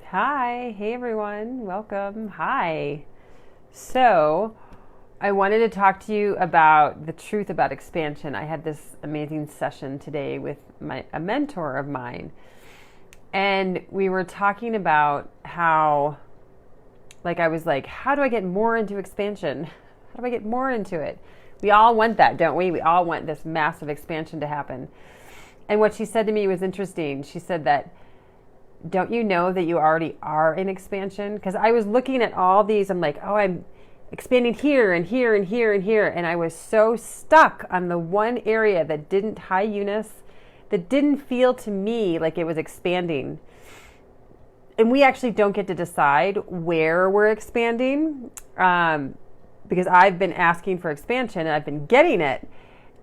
Hi, hey everyone, welcome. Hi. So, I wanted to talk to you about the truth about expansion. I had this amazing session today with a mentor of mine, and we were talking about how, I was like, how do I get more into expansion? How do I get more into it? We all want that, don't we? We all want this massive expansion to happen. And what she said to me was interesting. She said that, don't you know that you already are in expansion? Because I was looking at all these, I'm like, oh, I'm expanding here and here and here and here. And I was so stuck on the one area that didn't, hi Eunice, that didn't feel to me like it was expanding. And we actually don't get to decide where we're expanding, because I've been asking for expansion and I've been getting it.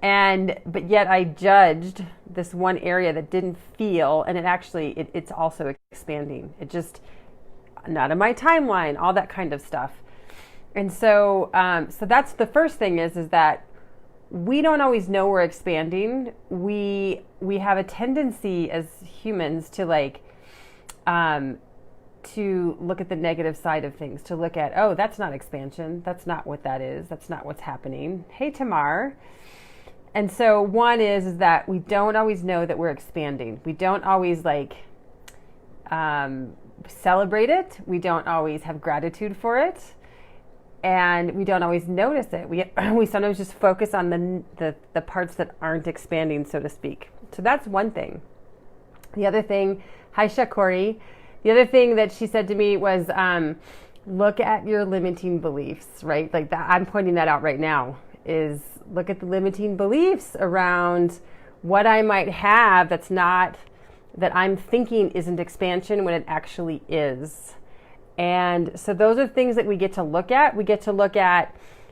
But yet I judged this one area that didn't feel, and it's also expanding. It just, not in my timeline, all that kind of stuff. And so that's the first thing is that we don't always know we're expanding. We have a tendency as humans to look at the negative side of things, to look at, oh, that's not expansion. That's not what that is. That's not what's happening. Hey, Tamar. And so one is that we don't always know that we're expanding. We don't always celebrate it. We don't always have gratitude for it. And we don't always notice it. We sometimes just focus on the parts that aren't expanding, so to speak. So that's one thing. The other thing, hi Shakori. The other thing that she said to me was, look at your limiting beliefs, right? Like that, I'm pointing that out right now, is look at the limiting beliefs around what I might have that I'm thinking isn't expansion when it actually is. And so those are things that we get to look at.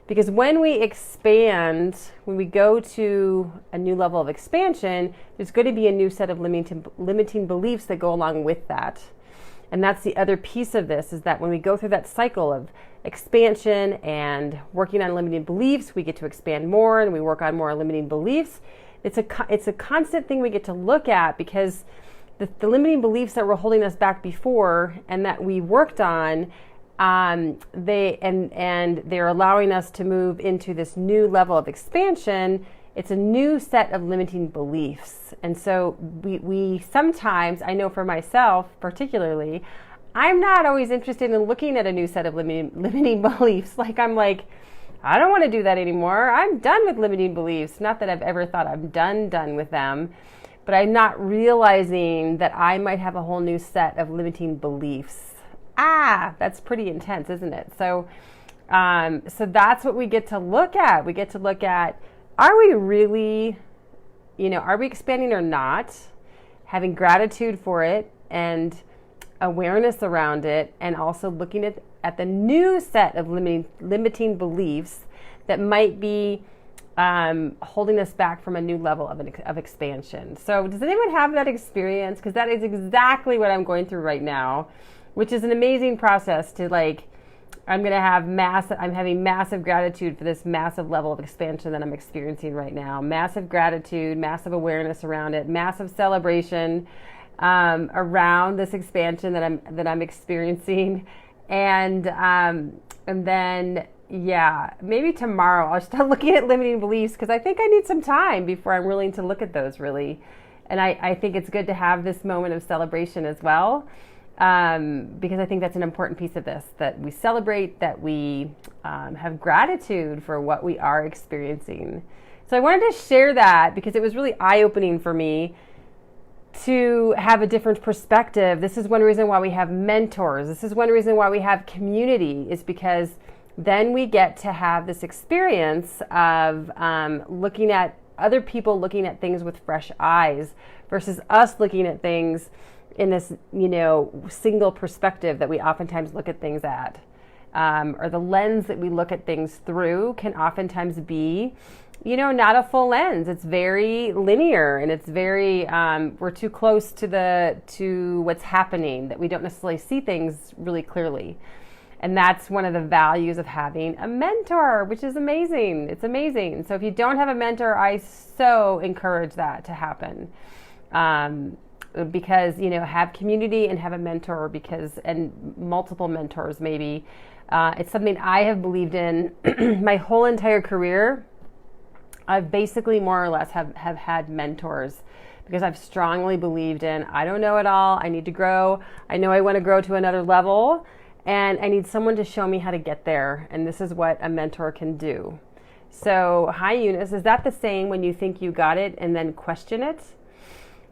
Because when we expand, when we go to a new level of expansion, there's going to be a new set of limiting beliefs that go along with that. And that's the other piece of this, is that when we go through that cycle of expansion and working on limiting beliefs, we get to expand more, and we work on more limiting beliefs. It's a constant thing we get to look at, because the limiting beliefs that were holding us back before and that we worked on, they're allowing us to move into this new level of expansion. It's a new set of limiting beliefs. And so we sometimes, I know for myself particularly, I'm not always interested in looking at a new set of limiting beliefs. I'm like, I don't want to do that anymore. I'm done with limiting beliefs. Not that I've ever thought I'm done with them, but I'm not realizing that I might have a whole new set of limiting beliefs. That's pretty intense, isn't it? So that's what we get to look at. We get to look at, are we really, are we expanding or not? Having gratitude for it and awareness around it, and also looking at the new set of limiting beliefs that might be holding us back from a new level of expansion. So does anyone have that experience? Because that is exactly what I'm going through right now, which is an amazing process to I'm having massive gratitude for this massive level of expansion that I'm experiencing right now. Massive gratitude, massive awareness around it, massive celebration around this expansion that I'm experiencing. And then, maybe tomorrow I'll start looking at limiting beliefs, because I think I need some time before I'm willing to look at those really. And I think it's good to have this moment of celebration as well. Because I think that's an important piece of this, that we celebrate, that we have gratitude for what we are experiencing. So I wanted to share that because it was really eye-opening for me to have a different perspective. This is one reason why we have mentors. This is one reason why we have community, is because then we get to have this experience of looking at other people looking at things with fresh eyes versus us looking at things in this, single perspective that we oftentimes look at things at. Or the lens that we look at things through can oftentimes be, not a full lens. It's very linear, and it's very, we're too close to what's happening, that we don't necessarily see things really clearly. And that's one of the values of having a mentor, which is amazing. It's amazing. So if you don't have a mentor, I so encourage that to happen. because, have community and have a mentor and multiple mentors maybe. It's something I have believed in my whole entire career. I've basically more or less have had mentors because I've strongly believed in, I don't know it all, I need to grow, I know I want to grow to another level, and I need someone to show me how to get there, and this is what a mentor can do. So, hi Eunice, is that the same when you think you got it and then question it?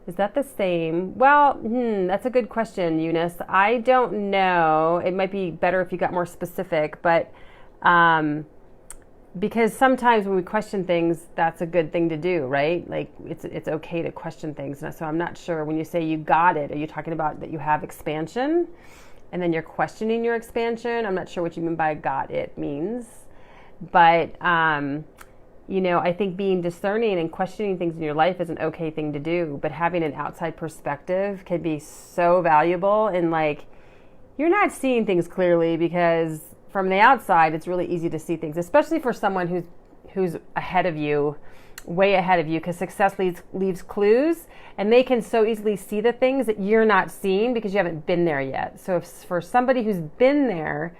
Is that the same? Well, that's a good question, Eunice. I don't know. It might be better if you got more specific, but because sometimes when we question things, that's a good thing to do, right? Like it's okay to question things. So I'm not sure when you say you got it, are you talking about that you have expansion and then you're questioning your expansion? I'm not sure what you mean by got it means, but I think being discerning and questioning things in your life is an okay thing to do, but having an outside perspective can be so valuable. And you're not seeing things clearly because from the outside, it's really easy to see things, especially for someone who's ahead of you, way ahead of you, because success leaves clues, and they can so easily see the things that you're not seeing because you haven't been there yet. So if for somebody who's been there,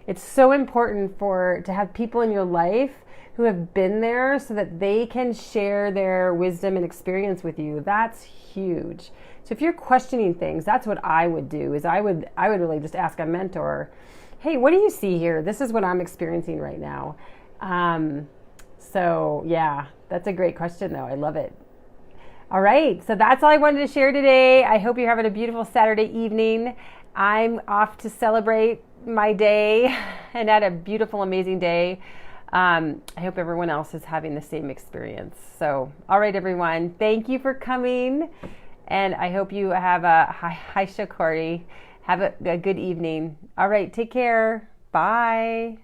it's so important to have people in your life who have been there so that they can share their wisdom and experience with you. That's huge. So if you're questioning things, that's what I would do, is I would really just ask a mentor, hey, what do you see here? This is what I'm experiencing right now. So yeah, that's a great question though. I love it. All right, so that's all I wanted to share today. I hope you're having a beautiful Saturday evening. I'm off to celebrate my day and had a beautiful, amazing day. I hope everyone else is having the same experience. So, all right, everyone, thank you for coming. And I hope you have hi Shakori. Have a good evening. All right, take care. Bye.